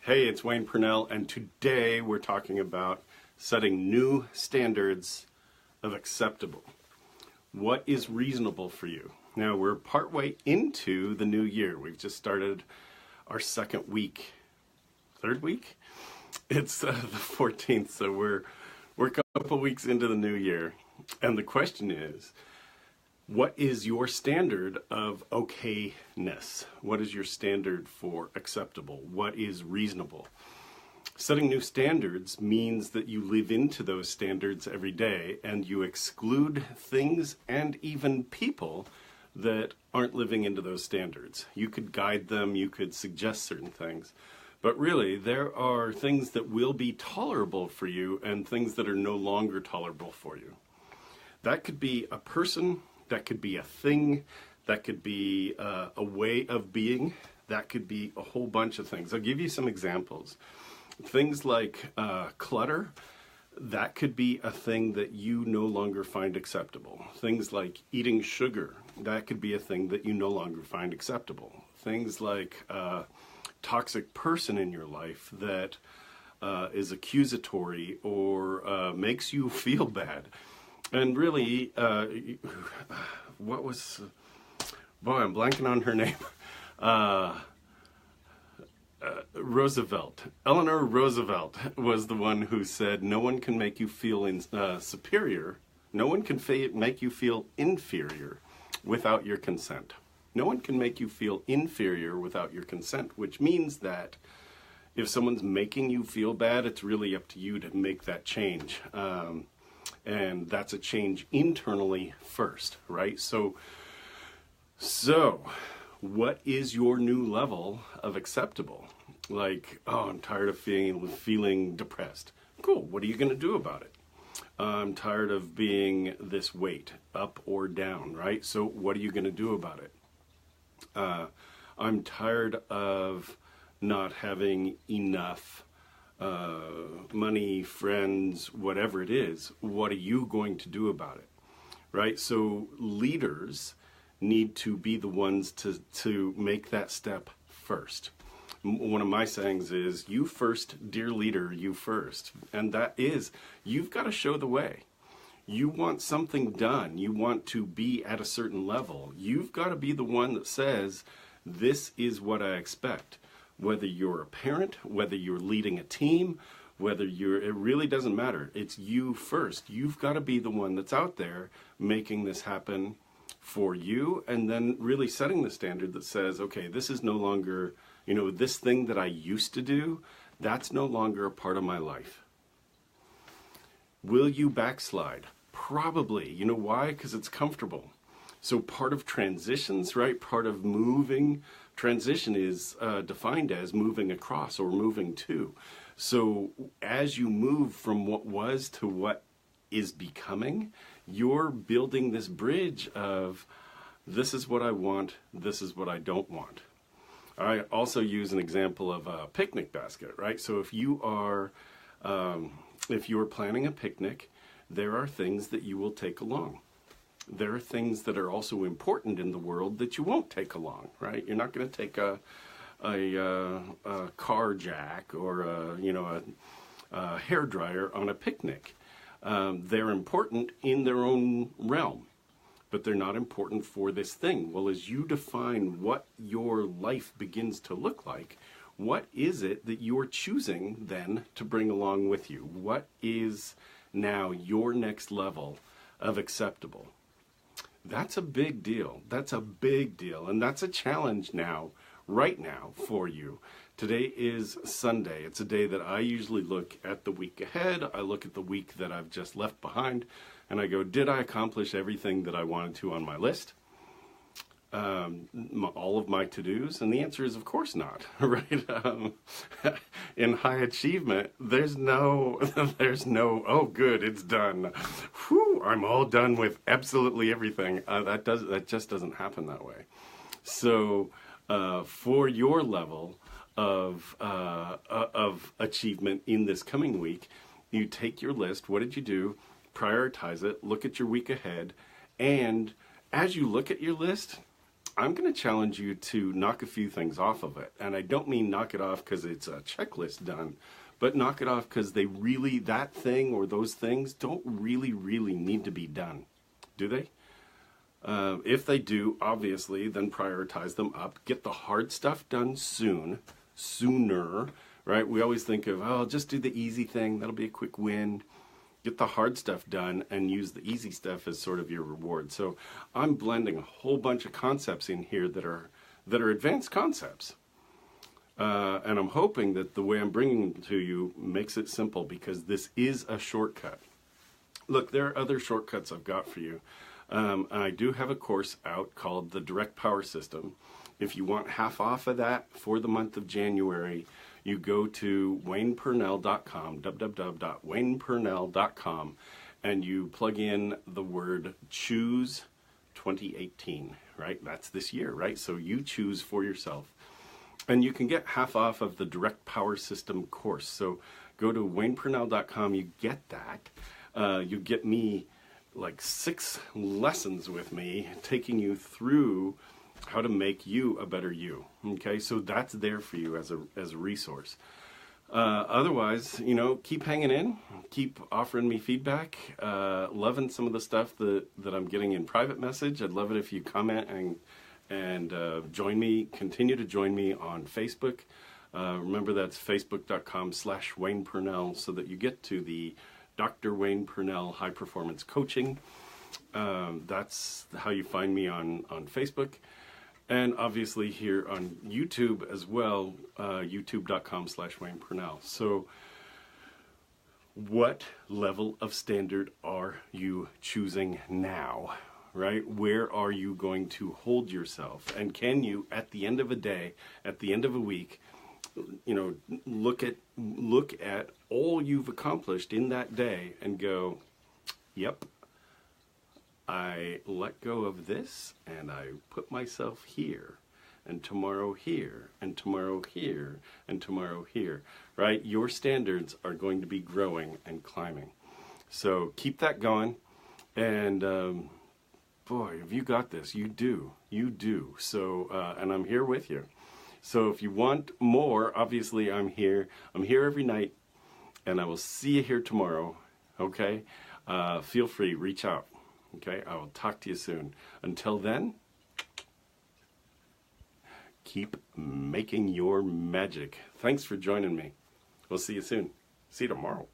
Hey, it's Wayne Purnell, and today we're talking about setting new standards of acceptable. What is reasonable for you? Now, we're partway into the new year. We've just started our second week, third week? It's the 14th, so we're a couple weeks into the new year. And the question is, what is your standard of okayness? What is your standard for acceptable? What is reasonable? Setting new standards means that you live into those standards every day and you exclude things and even people that aren't living into those standards. You could guide them, you could suggest certain things, but really there are things that will be tolerable for you and things that are no longer tolerable for you. That could be a person, that could be a thing, that could be a way of being, that could be a whole bunch of things. I'll give you some examples. Things like clutter, that could be a thing that you no longer find acceptable. Things like eating sugar, that could be a thing that you no longer find acceptable. Things like a toxic person in your life that is accusatory or makes you feel bad. And really, what was, boy, I'm blanking on her name. Roosevelt. Eleanor Roosevelt was the one who said, no one can make you feel superior. No one can make you feel inferior without your consent. No one can make you feel inferior without your consent, which means that if someone's making you feel bad, it's really up to you to make that change. And that's a change internally first, right? So what is your new level of acceptable? Like, oh, I'm tired of feeling depressed. Cool, what are you going to do about it? I'm tired of being this weight, up or down, right? So what are you going to do about it? I'm tired of not having enough money, friends, whatever it is. What are you going to do about it, right? So leaders need to be the ones to make that step first. One of my sayings is, you first, dear leader, you first. And that is, you've got to show the way. You want something done. You want to be at a certain level. You've got to be the one that says, this is what I expect. Whether you're a parent, whether you're leading a team, it really doesn't matter. It's you first. You've got to be the one that's out there making this happen for you, and then really setting the standard that says, okay, this is no longer, this thing that I used to do, that's no longer a part of my life. Will you backslide? Probably. You know why? Because it's comfortable. So part of transitions, right? Part of moving, transition is defined as moving across or moving to. So as you move from what was to what is becoming, you're building this bridge of, this is what I want, this is what I don't want. I also use an example of a picnic basket, right? So if you are planning a picnic, there are things that you will take along. There are things that are also important in the world that you won't take along, right? You're not going to take a car jack or a hairdryer on a picnic. They're important in their own realm, but they're not important for this thing. Well, as you define what your life begins to look like, what is it that you're choosing then to bring along with you? What is now your next level of acceptable? That's a big deal. That's a big deal. And that's a challenge now, right now, for you. Today is Sunday. It's a day that I usually look at the week ahead. I look at the week that I've just left behind, and I go, did I accomplish everything that I wanted to on my list? All of my to-dos? And the answer is, of course not, right? In high achievement, there's no, oh, good, it's done. Whew, I'm all done with absolutely everything. That just doesn't happen that way. So for your level of achievement in this coming week, you take your list, what did you do, prioritize it, look at your week ahead, and as you look at your list, I'm going to challenge you to knock a few things off of it. And I don't mean knock it off because it's a checklist done, but knock it off because that thing or those things don't really need to be done. Do they? If they do, obviously, then prioritize them up. Get the hard stuff done sooner, right? We always think of, oh, just do the easy thing. That'll be a quick win. Get the hard stuff done and use the easy stuff as sort of your reward. So I'm blending a whole bunch of concepts in here that are advanced concepts. And I'm hoping that the way I'm bringing them to you makes it simple, because this is a shortcut. Look, there are other shortcuts I've got for you. I do have a course out called The Direct Power System. If you want half off of that for the month of January, you go to waynepurnell.com, www.waynepurnell.com, and you plug in the word choose 2018, right? That's this year, right? So you choose for yourself. And you can get half off of the Direct Power System course. So go to waynepurnell.com, you get that. You get me like 6 lessons with me, taking you through how to make you a better you. Okay, so that's there for you as a resource. Otherwise, you know, keep hanging in, keep offering me feedback. Loving some of the stuff that I'm getting in private message. I'd love it if you comment and join me, continue to join me on Facebook. Remember, that's facebook.com/Wayne Purnell, so that you get to the Dr. Wayne Purnell High Performance Coaching. That's how you find me on Facebook. And obviously here on YouTube as well, youtube.com/Wayne Purnell. So what level of standard are you choosing now, right? Where are you going to hold yourself? And can you, at the end of a day, at the end of a week, you know, look at all you've accomplished in that day and go, yep, I let go of this and I put myself here, and tomorrow here, and tomorrow here, and tomorrow here, right? Your standards are going to be growing and climbing. So keep that going. And boy, have you got this. You do. So, and I'm here with you. So if you want more, obviously I'm here. I'm here every night, and I will see you here tomorrow, okay? Feel free, reach out, okay? I will talk to you soon. Until then, keep making your magic. Thanks for joining me. We'll see you soon. See you tomorrow.